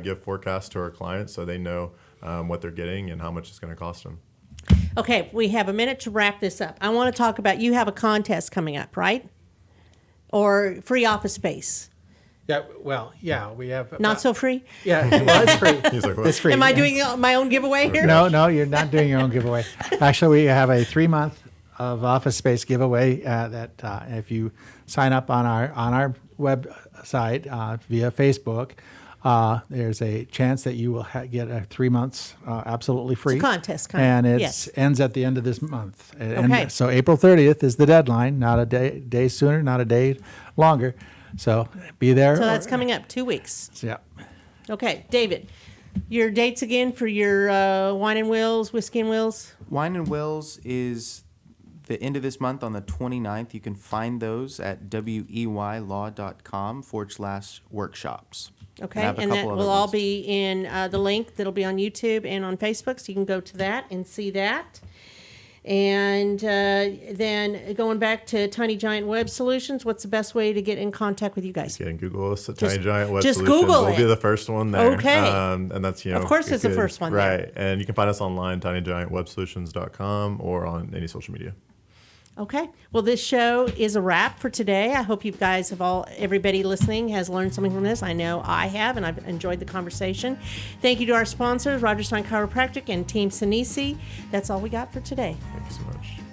give forecasts to our clients so they know what they're getting and how much it's going to cost them. Okay, we have a minute to wrap this up. I want to talk about, you have a contest coming up, right? Or free office space. Yeah, well, yeah, we have. Not so free? Yeah, well, it's free. He's like, what? It's free. Am I doing my own giveaway here? No, you're not doing your own giveaway. Actually, we have a 3-month of office space giveaway that if you sign up on our website via Facebook, there's a chance that you will get 3 months absolutely free. It's a contest, and it yes. ends at the end of this month. Okay. And so April 30th is the deadline. Not a day sooner, not a day longer. So be there. So that's coming up 2 weeks. Yeah. Okay, David, your dates again for your Wine and Wills, Whiskey and Wills? Wine and Wills is the end of this month on the 29th. You can find those at weylaw.com/workshops. Okay, have a and that couple will other all ones. be in the link that'll be on YouTube and on Facebook, so you can go to that and see that. And then going back to Tiny Giant Web Solutions, what's the best way to get in contact with you guys? Yeah, and Google us at Just- Tiny Giant Web just Solutions. Google We'll be it. the first one there. Okay. And that's, Of course it's the first one there. Right. And you can find us online, tinygiantwebsolutions.com, or on any social media. Okay. Well, this show is a wrap for today. I hope you guys everybody listening has learned something from this. I know I have, and I've enjoyed the conversation. Thank you to our sponsors, Roger Stein Chiropractic and Team Sinisi. That's all we got for today. Thank you so much.